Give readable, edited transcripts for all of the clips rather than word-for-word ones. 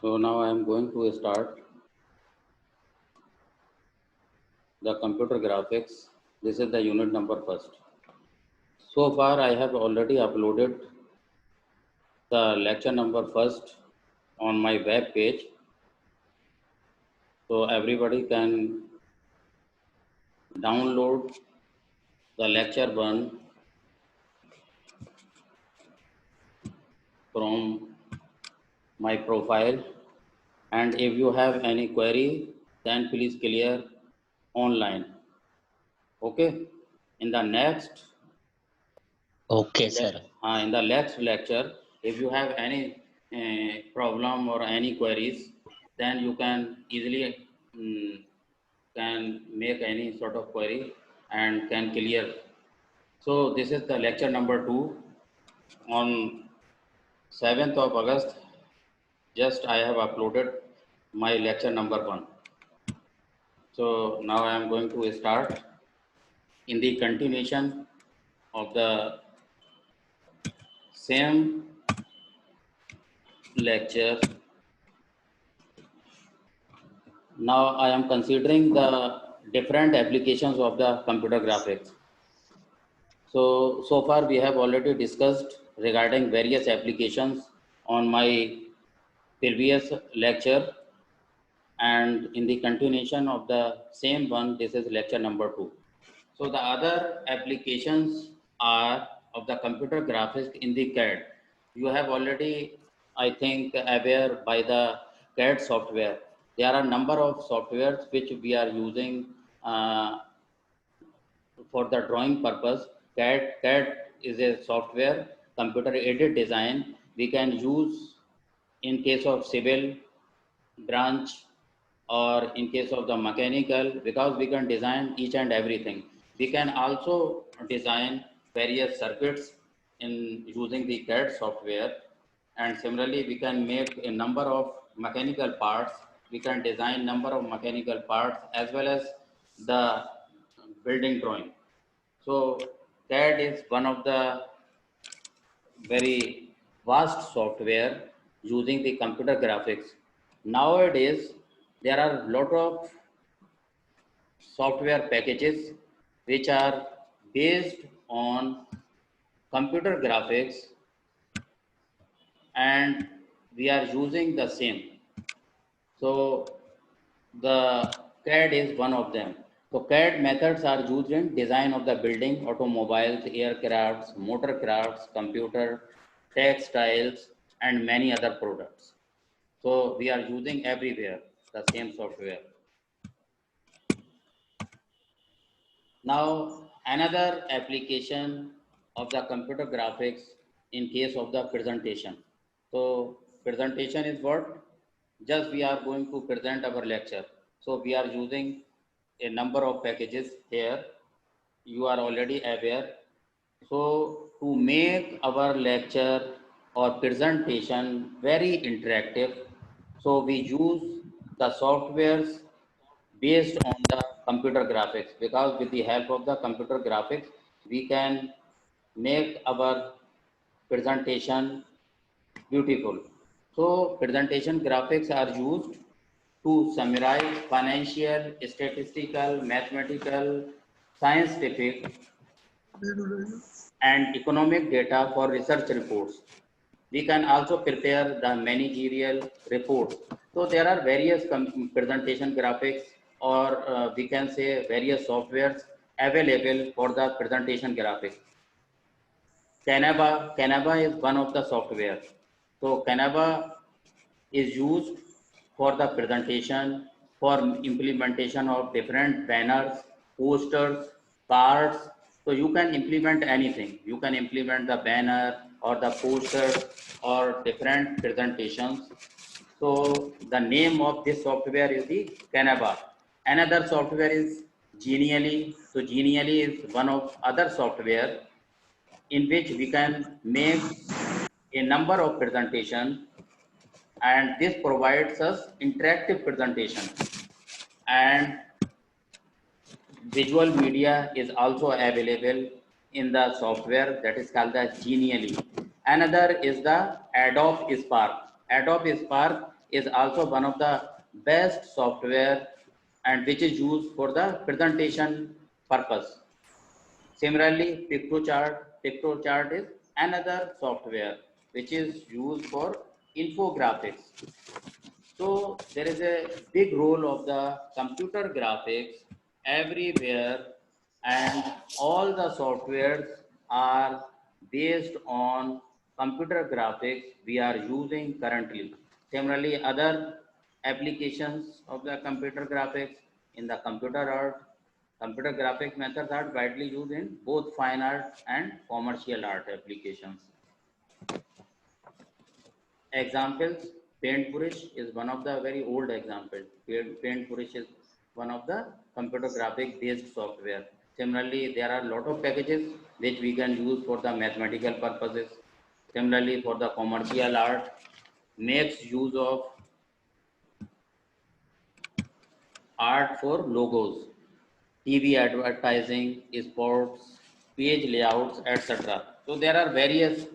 So now I am going to start the computer graphics. This is the unit number first. So far I have already uploaded the lecture number first on my web page. So everybody can download the lecture one from my profile. And if you have any query, then please clear online. Okay. In the next Okay, sir. in the next lecture, if you have any problem or any queries, then you can easily can make any sort of query and can clear. So this is the lecture number 2 on 7th of August. Just I have uploaded my lecture number 1. So now I am going to start in the continuation of the same lecture. Now I am considering the different applications of the computer graphics. So far we have already discussed regarding various applications on my previous lecture, and in the continuation of the same one, this is lecture number 2. So the other applications are of the computer graphics in the CAD. You have already, I think, aware by the CAD software. There are a number of softwares which we are using for the drawing purpose. CAD is a software, computer aided design. We can use in case of civil branch or in case of the mechanical, because we can design each and everything. We can also design various circuits in using the CAD software, and similarly we can make a number of mechanical parts. We can design number of mechanical parts as well as the building drawing. So CAD is one of the very vast software using the computer graphics. Nowadays, there are a lot of software packages which are based on computer graphics, and we are using the same. So the CAD is one of them. So CAD methods are used in design of the building, automobiles, aircrafts, motorcrafts, computer, textiles, and many other products. So we are using everywhere the same software. Now another application of the computer graphics in case of the presentation. So presentation is what? Just we are going to present our lecture. So we are using a number of packages here. You are already aware. So to make our lecture or presentation very interactive, so we use the softwares based on the computer graphics, because with the help of the computer graphics, we can make our presentation beautiful. So presentation graphics are used to summarize financial, statistical, mathematical, scientific, and economic data for research reports. We can also prepare the managerial reports. So there are various presentation graphics, or we can say various softwares available for the presentation graphics. Canva is one of the software. So Canva is used for the presentation, for implementation of different banners, posters, cards. So you can implement anything. You can implement the banner or the posters or different presentations. So the name of this software is the Canva. Another software is Genially. So Genially is one of other software in which we can make a number of presentations, and this provides us interactive presentation, and visual media is also available in the software that is called the Genially. Another is the Adobe Spark. Adobe Spark is also one of the best software and which is used for the presentation purpose. Similarly, PictoChart is another software which is used for infographics. So there is a big role of the computer graphics everywhere, and all the softwares are based on computer graphics we are using currently. Similarly, other applications of the computer graphics in the computer art, computer graphic methods are widely used in both fine art and commercial art applications. Examples, Paintbrush is one of the very old examples. Paintbrush is one of the computer graphic based software. Similarly, there are a lot of packages which we can use for the mathematical purposes. Similarly, for the commercial art, makes use of art for logos, TV advertising, sports, page layouts, etc. So there are various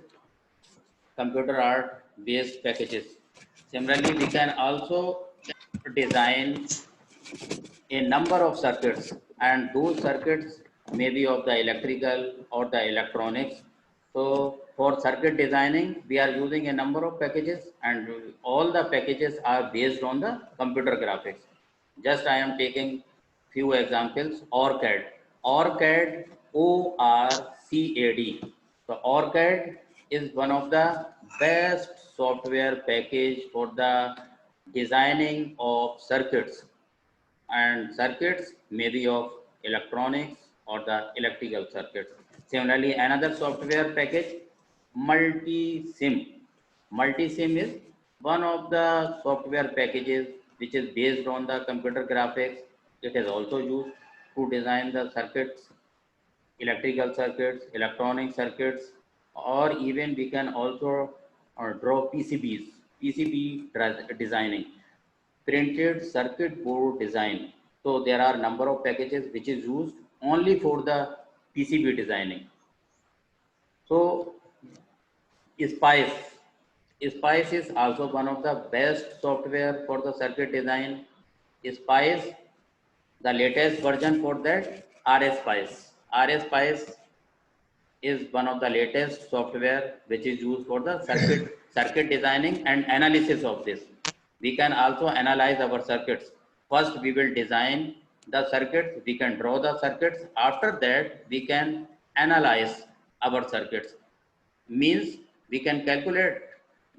computer art based packages. Similarly, we can also design a number of circuits, and those circuits may be of the electrical or the electronics. So for circuit designing, we are using a number of packages, and all the packages are based on the computer graphics. Just I am taking few examples. ORCAD, ORCAD, ORCAD. So ORCAD is one of the best software package for the designing of circuits, and circuits may be of electronics or the electrical circuits. Similarly, another software package, Multisim. Multisim is one of the software packages which is based on the computer graphics. It is also used to design the circuits, electrical circuits, electronic circuits, or even we can also draw PCBs, PCB designing, printed circuit board design. So there are number of packages which is used only for the PCB designing. So Spice, Spice is also one of the best software for the circuit design. Spice, the latest version for that, RSpice. RSpice is one of the latest software which is used for the circuit designing and analysis of this. We can also analyze our circuits. First, we will design the circuits. We can draw the circuits. After that, we can analyze our circuits. Means we can calculate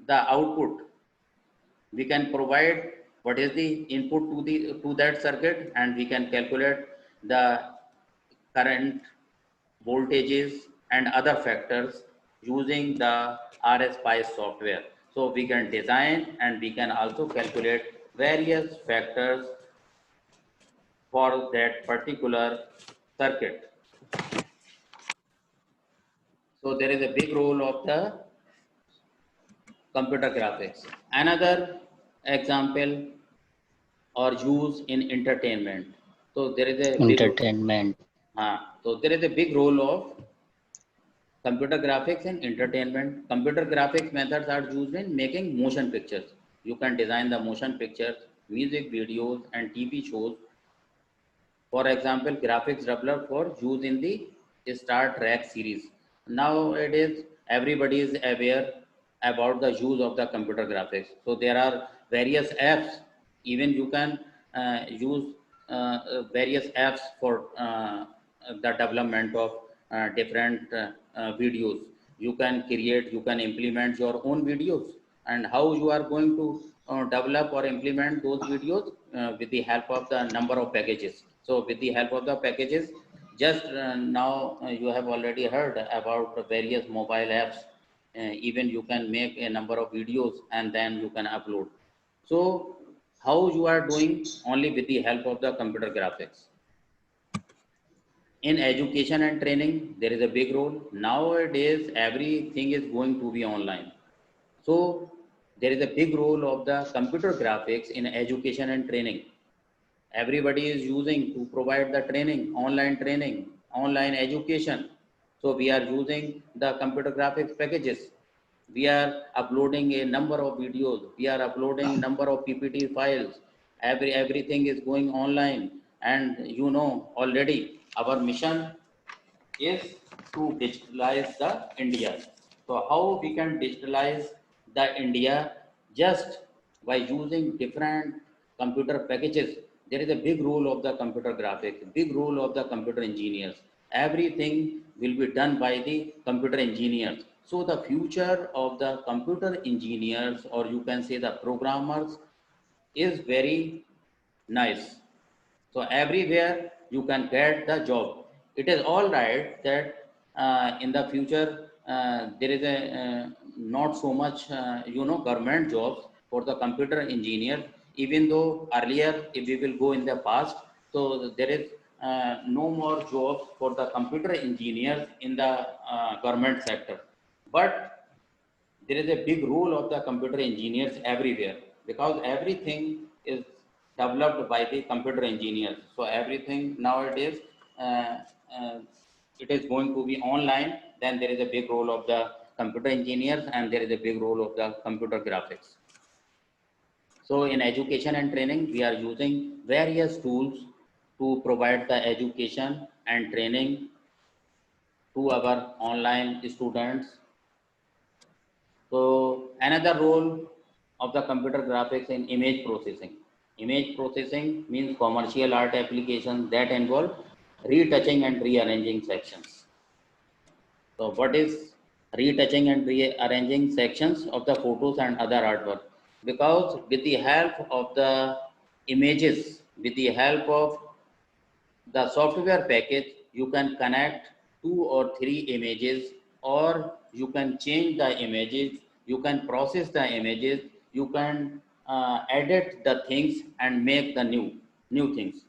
the output. We can provide what is the input to that circuit, and we can calculate the current, voltages, and other factors using the RSpice software. So we can design and we can also calculate various factors for that particular circuit. So there is a big role of the computer graphics. Another example or use in entertainment. So there is a big Entertainment. so there is a big role of computer graphics in entertainment. Computer graphics methods are used in making motion pictures. You can design the motion pictures, music videos, and TV shows. For example, graphics developed for use in the Star Trek series. Nowadays, everybody is aware about the use of the computer graphics. So there are various apps. Even you can use various apps for the development of different videos. You can create, you can implement your own videos, and how you are going to develop or implement those videos with the help of the number of packages. So with the help of the packages, just now you have already heard about the various mobile apps. Even you can make a number of videos and then you can upload. So how you are doing only with the help of the computer graphics. In education and training, there is a big role. Nowadays, everything is going to be online. So there is a big role of the computer graphics in education and training. Everybody is using to provide the training, online education. So we are using the computer graphics packages. We are uploading a number of videos. We are uploading number of PPT files. Everything is going online. And you know already our mission is to digitalize the India. So how we can digitalize the India just by using different computer packages. There is a big role of the computer graphics, big role of the computer engineers. Everything will be done by the computer engineers. So the future of the computer engineers, or you can say the programmers, is very nice. So everywhere you can get the job. It is all right that in the future there is a not so much government jobs for the computer engineer. Even though earlier, if we will go in the past, so there is no more jobs for the computer engineers in the government sector. But there is a big role of the computer engineers everywhere, because everything is developed by the computer engineers. So everything nowadays uh, uh, it is going to be online. Then there is a big role of the computer engineers, and there is a big role of the computer graphics. So in education and training, we are using various tools to provide the education and training to our online students. So another role of the computer graphics in image processing. Image processing means commercial art applications that involve retouching and rearranging sections. So what is retouching and rearranging sections of the photos and other artwork? Because with the help of the images, with the help of the software package, you can connect 2 or 3 images, or you can change the images, you can process the images, you can edit the things and make the new things.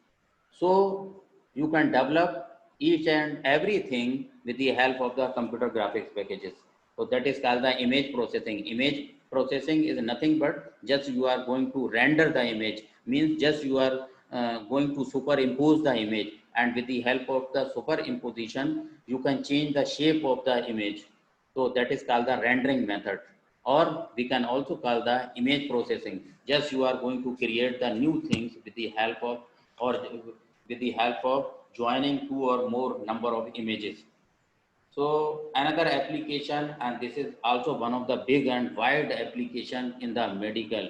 So you can develop each and everything with the help of the computer graphics packages. So that is called the image processing. Image processing is nothing but just you are going to render the image, means just you are going to superimpose the image, and with the help of the superimposition you can change the shape of the image. So that is called the rendering method, or we can also call the image processing. Just you are going to create the new things with the help of, or with the help of joining 2 or more number of images. So another application, and this is also one of the big and wide application in the medical.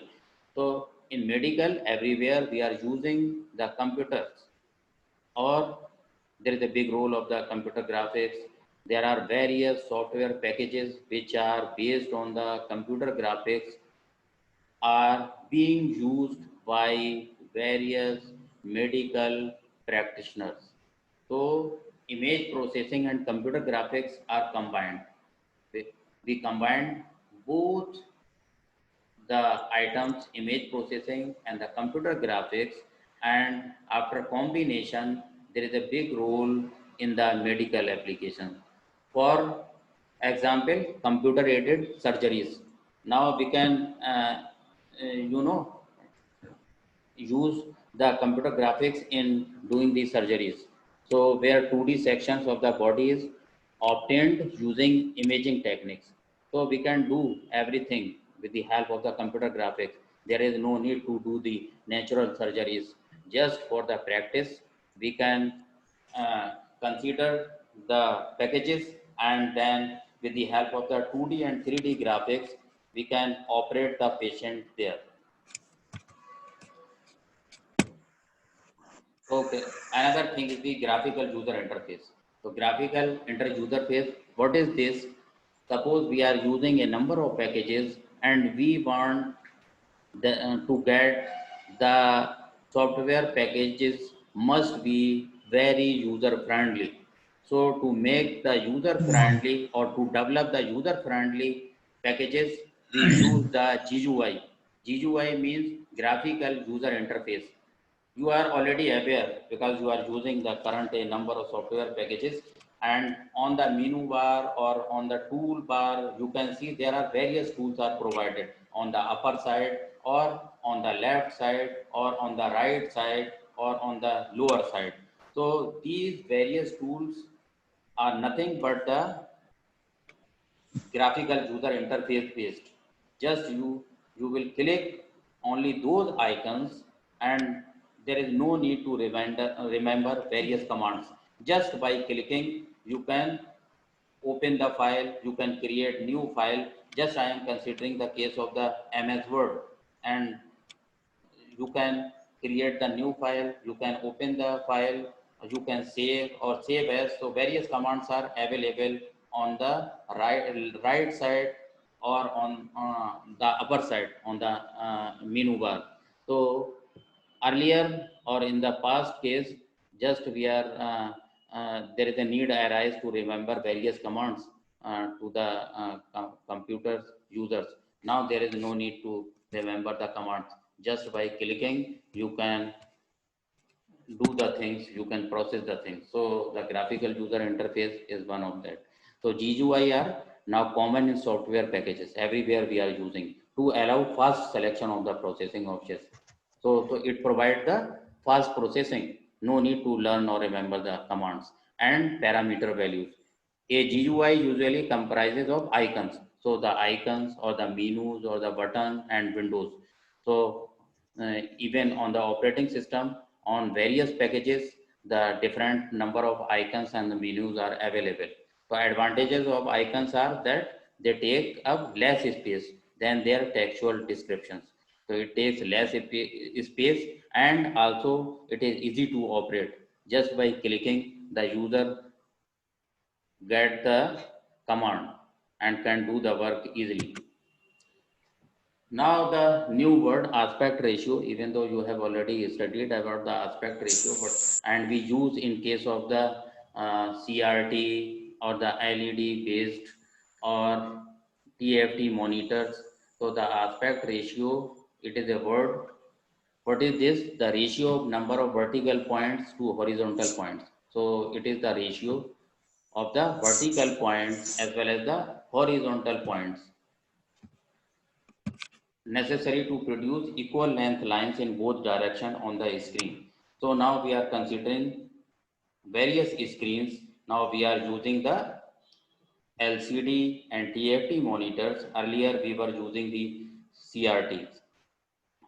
So in medical, everywhere we are using the computers, or there is a big role of the computer graphics. There are various software packages which are based on the computer graphics, are being used by various medical practitioners. So image processing and computer graphics are combined. We combine both the items, image processing and the computer graphics, and after combination, there is a big role in the medical application. For example, computer aided surgeries. Now we can, you know, use the computer graphics in doing these surgeries. So where 2D sections of the body is obtained using imaging techniques. So we can do everything with the help of the computer graphics. There is no need to do the natural surgeries. Just for the practice, we can consider the packages, and then with the help of the 2D and 3D graphics, we can operate the patient there. Okay. Another thing is the graphical user interface. So graphical user face, what is this? Suppose we are using a number of packages and we want to get the software packages must be very user friendly. So to make the user friendly, or to develop the user friendly packages, we use the GUI. GUI means graphical user interface. You are already aware because you are using the current a number of software packages, and on the menu bar or on the tool bar you can see there are various tools are provided on the upper side, or on the left side, or on the right side, or on the lower side. So these various tools are nothing but the graphical user interface based. Just you will click only those icons, and there is no need to remember various commands. Just by clicking, you can open the file, you can create new file. Just I am considering the case of the MS Word, and you can create the new file, you can open the file, you can save or save as. So various commands are available on the right side or on the upper side on the menu bar. So earlier or in the past case, just we are there is a need arise to remember various commands to the computer users. Now there is no need to remember the commands. Just by clicking, you can do the things, you can process the things. So the graphical user interface is one of that. So GUI are now common in software packages. Everywhere we are using to allow fast selection of the processing options. So it provides the fast processing. No need to learn or remember the commands and parameter values. A GUI usually comprises of icons. So the icons or the menus or the button and windows. So even on the operating system, on various packages, the different number of icons and the menus are available. So advantages of icons are that they take up less space than their textual descriptions. So it takes less space, and also it is easy to operate. Just by clicking, the user get the command and can do the work easily. Now the new word aspect ratio, even though you have already studied about the aspect ratio, but and we use in case of the CRT or the LED based or TFT monitors. So the aspect ratio, it is a word. What is this? The ratio of number of vertical points to horizontal points. So it is the ratio of the vertical points as well as the horizontal points necessary to produce equal length lines in both direction on the screen. So now we are considering various screens. Now we are using the LCD and TFT monitors. Earlier we were using the CRTs.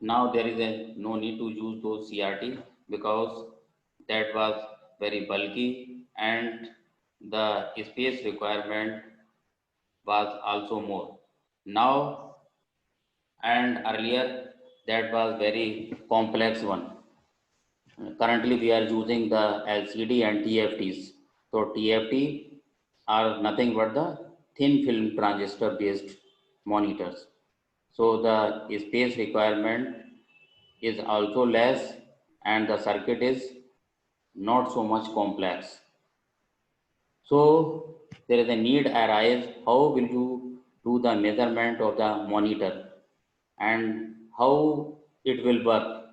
Now there is no need to use those CRT because that was very bulky and the space requirement was also more. Now and earlier that was very complex one. Currently we are using the LCD and TFTs. So TFT are nothing but the thin film transistor based monitors. So the space requirement is also less and the circuit is not so much complex. So there is a need arise, how will you do the measurement of the monitor and how it will work.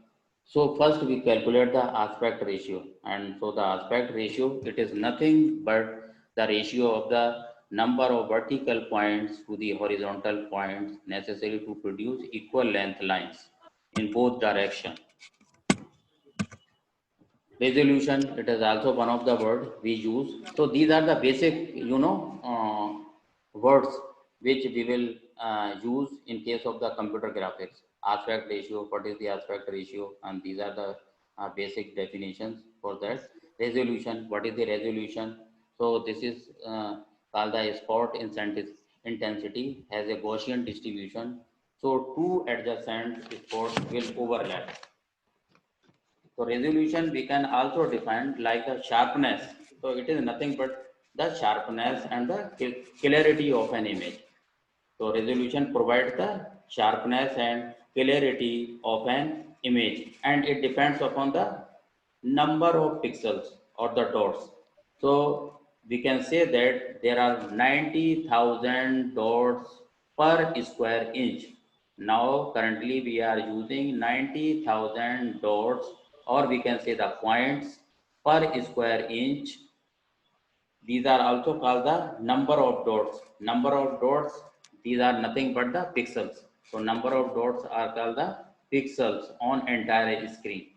So first we calculate the aspect ratio, and so the aspect ratio, it is nothing but the ratio of the number of vertical points to the horizontal points necessary to produce equal length lines in both directions. Resolution, it is also one of the word we use. So these are the basic words which we will use in case of the computer graphics. Aspect ratio, what is the aspect ratio, and these are the basic definitions for that. Resolution, what is the resolution? So this is called the spot intensity, has a Gaussian distribution, so two adjacent spots will overlap. So resolution we can also define like the sharpness. So it is nothing but the sharpness and the clarity of an image. So resolution provides the sharpness and clarity of an image, and it depends upon the number of pixels or the dots. So we can say that there are 90,000 dots per square inch. Now currently we are using 90,000 dots, or we can say the points per square inch. These are also called the number of dots. Number of dots, these are nothing but the pixels. So number of dots are called the pixels on entire screen.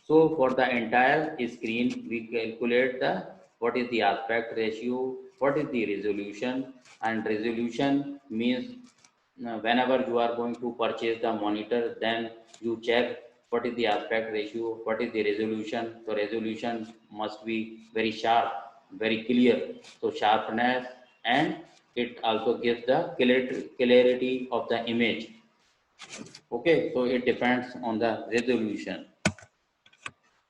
So for the entire screen, we calculate the what is the aspect ratio what is the resolution, and resolution means whenever you are going to purchase the monitor, then you check what is the aspect ratio, what is the resolution. So resolution must be very sharp, very clear. So sharpness, and it also gives the clarity of the image. Okay, so it depends on the resolution.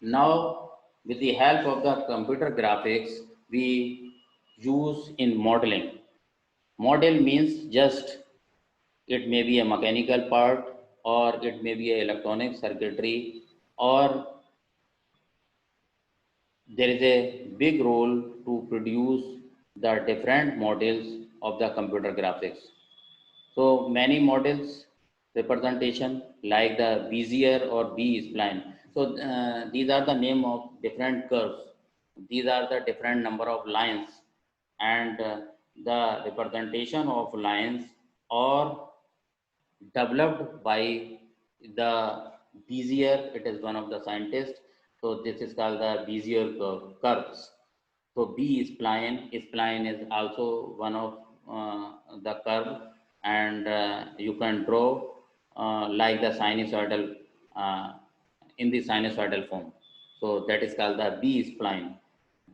Now, with the help of the computer graphics, we use in modeling. Model means just it may be a mechanical part, or it may be a electronic circuitry, or there is a big role to produce the different models of the computer graphics. So many models representation like the Bezier or B-spline. So these are the name of different curves. These are the different number of lines, and the representation of lines are developed by the Bezier. It is one of the scientists. So this is called the Bezier curves. So B-spline, spline is also one of the curve, and you can draw like the sinusoidal in the sinusoidal form. So that is called the B-spline.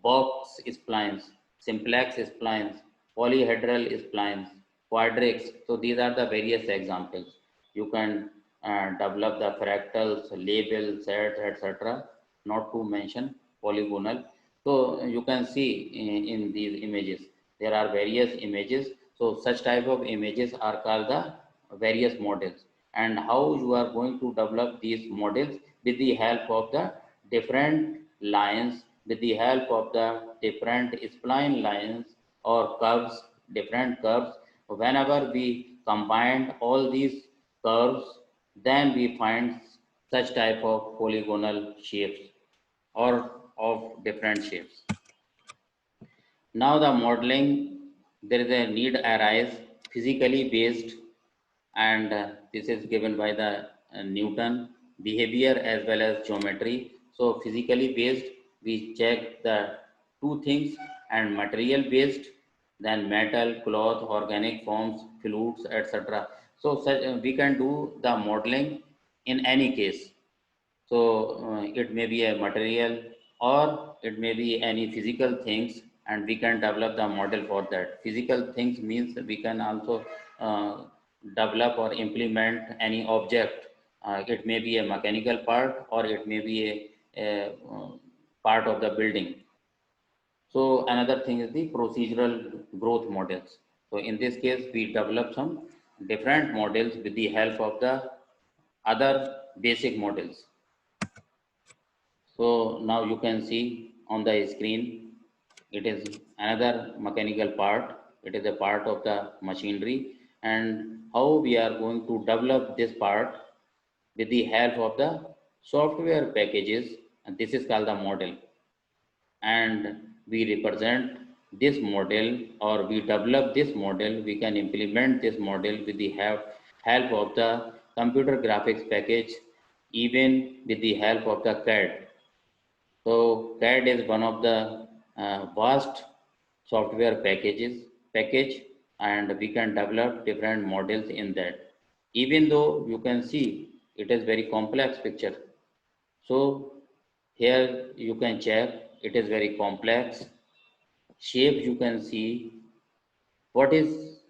Box splines, simplex splines, polyhedral splines, quadrics. So these are the various examples. You can develop the fractals, labels, sets, etc. Not to mention polygonal. So you can see in these images, there are various images. So such type of images are called the various models. And how you are going to develop these models with the help of the different lines, with the help of the different spline lines or curves, different curves. Whenever we combine all these curves, then we find such type of polygonal shapes or of different shapes. Now the modeling, there is a need arise physically based, and this is given by the Newton, behavior as well as geometry. So physically based, we check the two things, and material based, then metal, cloth, organic forms, fluids, etc. So we can do the modeling in any case. So it may be a material, or it may be any physical things, and we can develop the model for that. Physical things means we can also develop or implement any object. It may be a mechanical part, or it may be a part of the building. So another thing is the procedural growth models. So in this case, we develop some different models with the help of the other basic models. So now you can see on the screen, it is another mechanical part. It is a part of the machinery, and how we are going to develop this part with the help of the software packages, and this is called the model. And we represent this model, or we develop this model, we can implement this model with the help of the computer graphics package, even with the help of the CAD. So CAD is one of the vast software package, and we can develop different models in that. Even though you can see it is very complex picture. So here you can check, it is very complex. Shape, you can see what is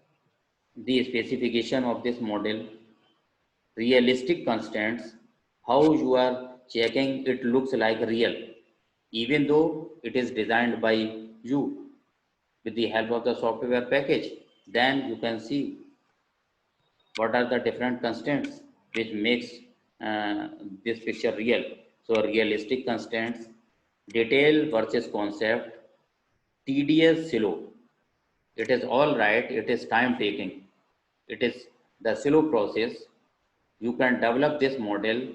the specification of this model, realistic constants, how you are checking it looks like real, even though it is designed by you with the help of the software package. Then you can see what are the different constants which makes this picture real. So realistic constants, detail versus concept, tedious, slow. It is all right, it is time taking. It is the slow process. You can develop this model.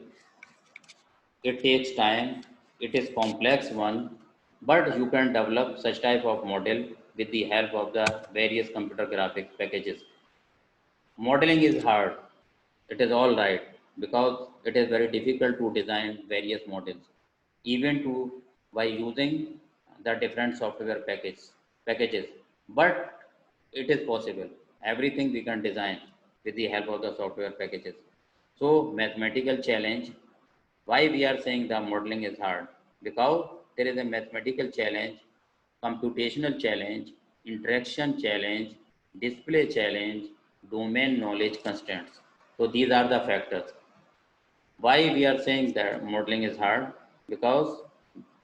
It takes time. It is complex one, but you can develop such type of model with the help of the various computer graphics packages. Modeling is hard. It is all right, because it is very difficult to design various models, even to by using the different software packages. but it is possible. Everything we can design with the help of the software packages. So mathematical challenge, why we are saying the modeling is hard? Because there is a mathematical challenge, computational challenge, interaction challenge, display challenge, domain knowledge constraints. So these are the factors. Why we are saying that modeling is hard? Because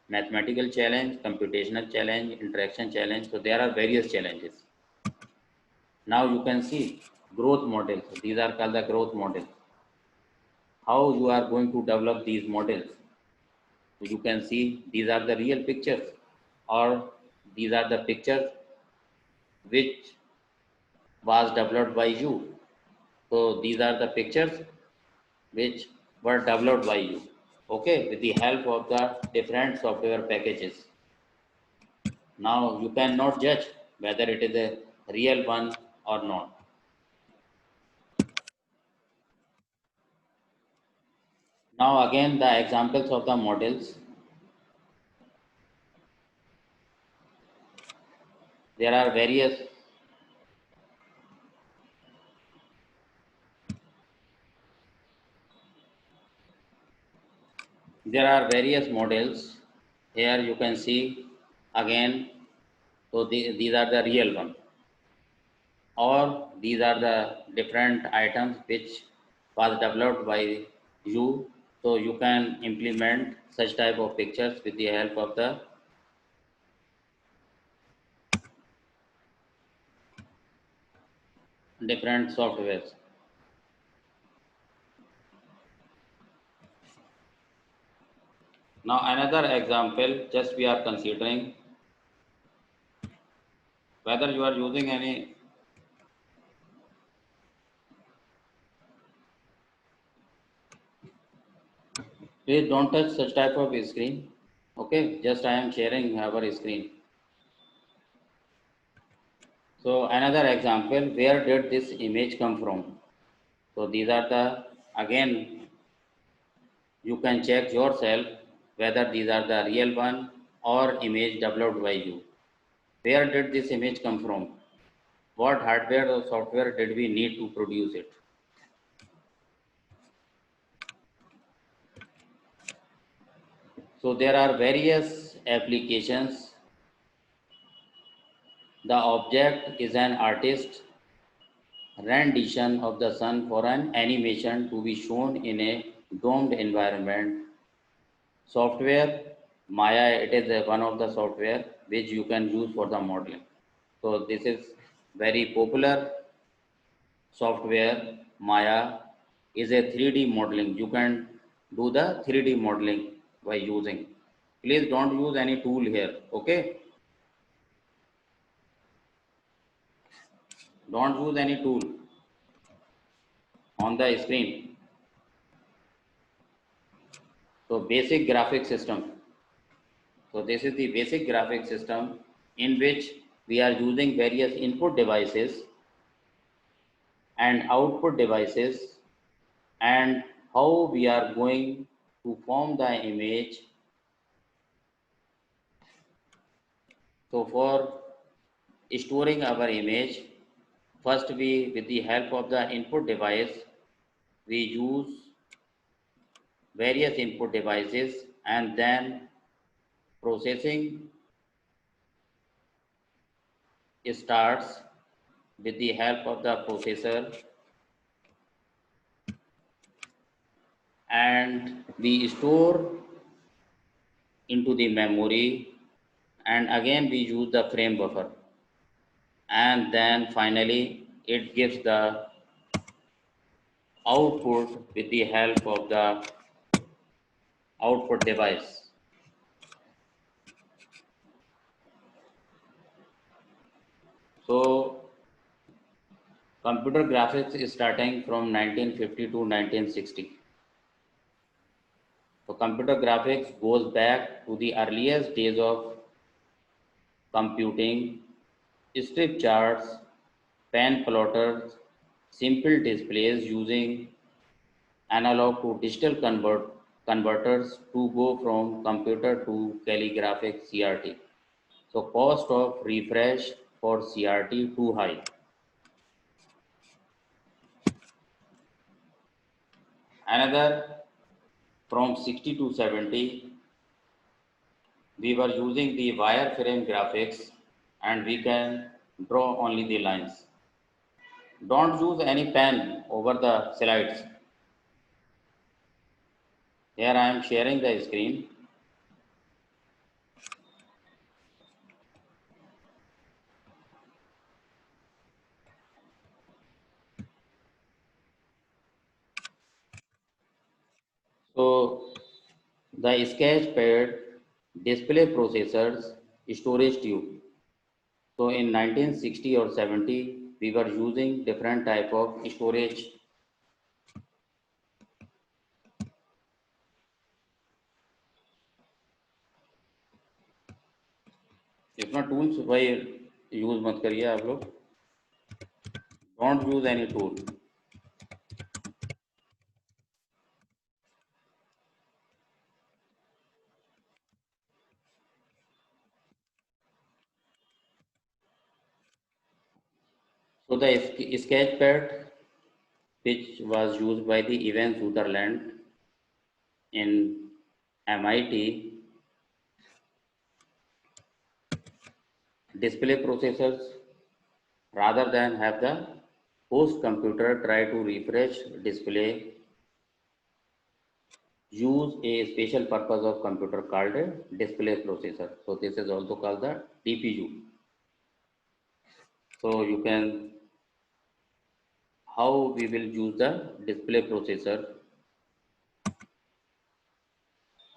mathematical challenge, computational challenge, interaction challenge. So there are various challenges. Now you can see growth models. These are called the growth models. How you are going to develop these models? So you can see these are the real pictures, or these are the pictures which was developed by you. So these are the pictures which were developed by you. Okay, with the help of the different software packages. Now you cannot judge whether it is a real one or not. Now again the examples of the models. There are various models. Here you can see again. So these are the real one, or these are the different items which was developed by you. So you can implement such type of pictures with the help of the different softwares. Now another example, just we are considering whether you are using any, please don't touch such type of screen. Okay, just I am sharing our screen. So another example, where did this image come from? So these are the, again, you can check yourself whether these are the real one or image developed by you. Where did this image come from? What hardware or software did we need to produce it? So there are various applications. The object is an artist rendition of the sun for an animation to be shown in a domed environment. Software, Maya, it is one of the software which you can use for the modeling. So this is very popular software. Maya is a 3D modeling. You can do the 3D modeling by using. Please don't use any tool here. Okay. Don't use any tool on the screen. So basic graphic system. So this is the basic graphic system in which we are using various input devices and output devices, and how we are going to form the image. So for storing our image, first we, with the help of the input device, we use various input devices, and then processing starts with the help of the processor, and we store into the memory, and again we use the frame buffer, and then finally it gives the output with the help of the output device. So computer graphics is starting from 1950 to 1960. So computer graphics goes back to the earliest days of computing, strip charts, pen plotters, simple displays using analog to digital converters to go from computer to calligraphic CRT. So cost of refresh for CRT too high. Another from 60 to 70, we were using the wireframe graphics and we can draw only the lines. Don't use any pen over the slides. Here I am sharing the screen. So the sketch pad, display processors, storage tube. So in 1960 or 70, we were using different type of storage. इतना tools भाई use मत करिए आप लोग. Don't use any tool. So the sketch pad, which was used by the Ivan Sutherland in MIT, display processors, rather than have the host computer try to refresh display, use a special purpose of computer called a display processor. So this is also called the DPU. So you can, how we will use the display processor,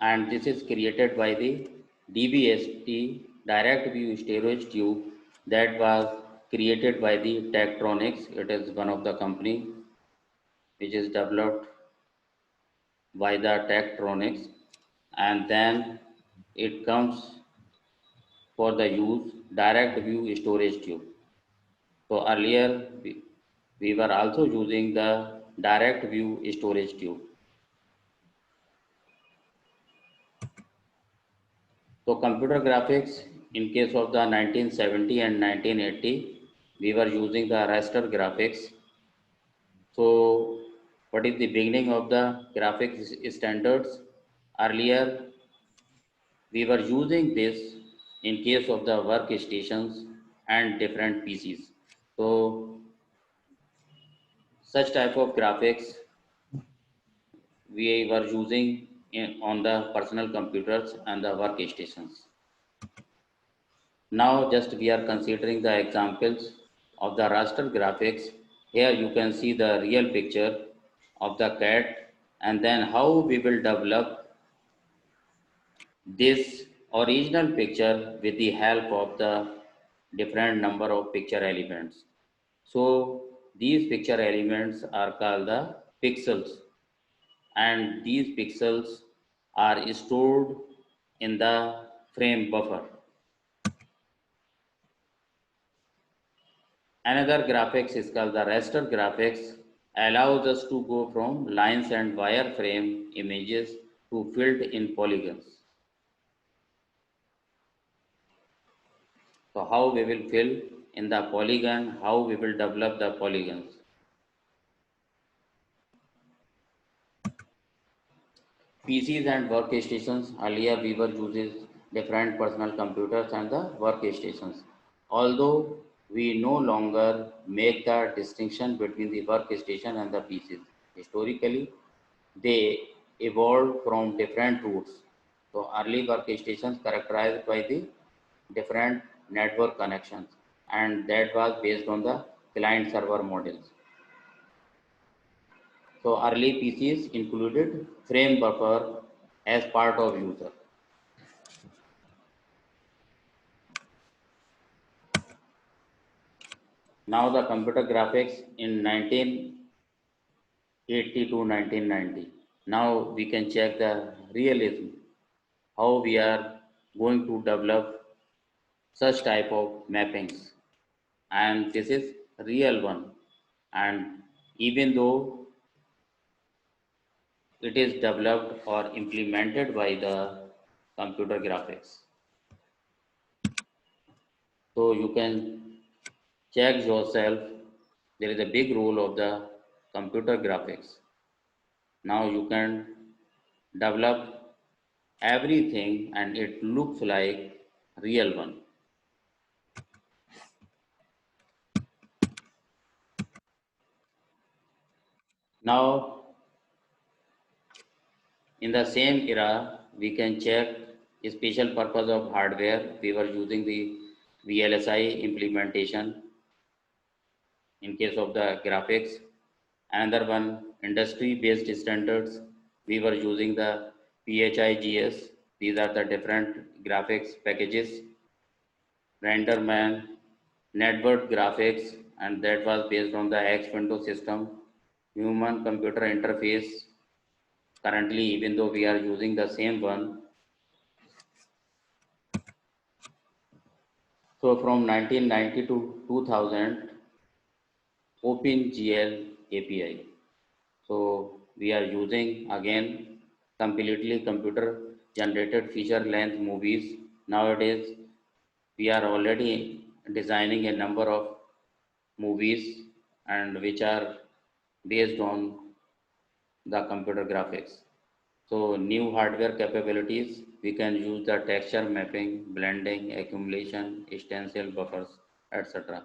and this is created by the DVST, direct view storage tube, that was created by the Tektronix. It is one of the company which is developed by the Tektronix, and then it comes for the use direct view storage tube. So earlier we were also using the direct view storage tube. So computer graphics, in case of the 1970 and 1980, we were using the raster graphics. So what is the beginning of the graphics standards? Earlier, we were using this in case of the workstations and different PCs. So such type of graphics we were using on the personal computers and the workstations. Now just we are considering the examples of the raster graphics. Here you can see the real picture of the cat, and then how we will develop this original picture with the help of the different number of picture elements. So these picture elements are called the pixels, and these pixels are stored in the frame buffer. Another graphics is called the raster graphics, allows us to go from lines and wireframe images to filled in polygons. So how we will fill in the polygon, how we will develop the polygons. PCs and workstations, earlier we were using different personal computers and the workstations. Although we no longer make the distinction between the workstation and the PCs. Historically, they evolved from different roots. So early workstations characterized by the different network connections, and that was based on the client server models. So early PCs included frame buffer as part of user. Now the computer graphics in 1980 to 1990. Now we can check the realism, how we are going to develop such type of mappings. And this is real one. And even though it is developed or implemented by the computer graphics. So you can check yourself. There is a big role of the computer graphics. Now you can develop everything and it looks like real one. Now in the same era, we can check a special purpose of hardware. We were using the VLSI implementation in case of the graphics. Another one, industry-based standards. We were using the PHIGS. These are the different graphics packages. RenderMan, network graphics, and that was based on the X window system. Human computer interface. Currently, even though we are using the same one, so from 1990 to 2000, OpenGL API. So we are using again completely computer generated feature length movies. Nowadays, we are already designing a number of movies and which are based on the computer graphics. So new hardware capabilities, we can use the texture mapping, blending, accumulation, stencil buffers, etc.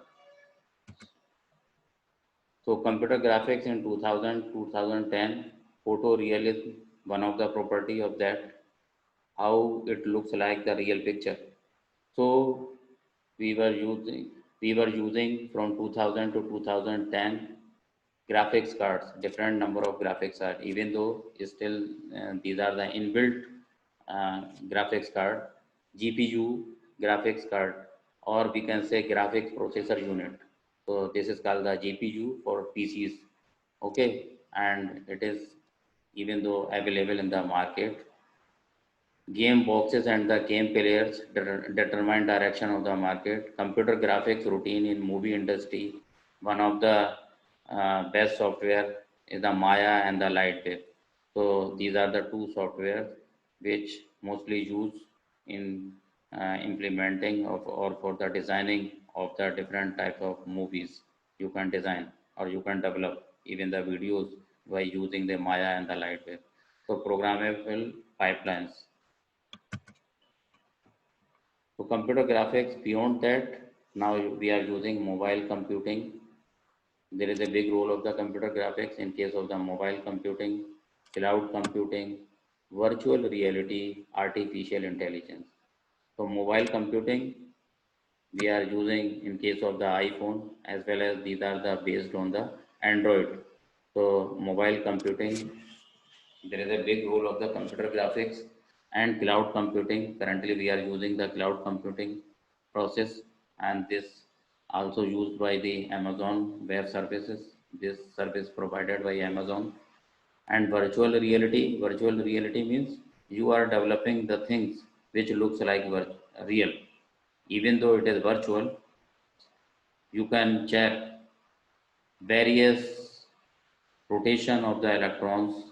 So computer graphics in 2000, 2010, photorealism, one of the property of that, how it looks like the real picture. So we were using from 2000 to 2010 graphics cards, different number of graphics cards, even though still these are the inbuilt graphics card, GPU graphics card, or we can say graphics processor unit. So this is called the GPU for PCs. Okay, and it is even though available in the market. Game boxes and the game players determine direction of the market. Computer graphics routine in movie industry, one of the best software is the Maya and the Lightwave. So these are the two software which mostly used in implementing of or for the designing of the different type of movies you can design or you can develop even the videos by using the Maya and the Lightwave. So programmable pipelines. So computer graphics, beyond that, now we are using mobile computing. There is a big role of the computer graphics in case of the mobile computing, cloud computing, virtual reality, artificial intelligence. So mobile computing, we are using in case of the iPhone as well as these are the based on the Android. So mobile computing, there is a big role of the computer graphics and cloud computing. Currently, we are using the cloud computing process, and this also used by the Amazon Web Services. This service provided by Amazon. And virtual reality. Virtual reality means you are developing the things which looks like real. Even though it is virtual, you can check various rotation of the electrons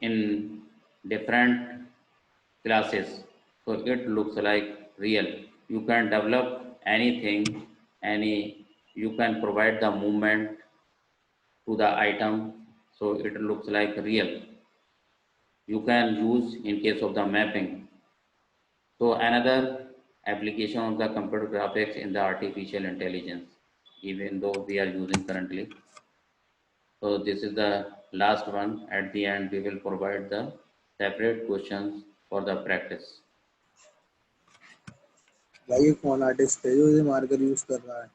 in different classes. So it looks like real. You can develop anything, you can provide the movement to the item. So it looks like real. You can use in case of the mapping. So another application of the computer graphics in the artificial intelligence, even though we are using currently. So this is the last one. At the end, we will provide the separate questions for the practice. भाई ये कौन artist है जो ये marker use कर रहा है?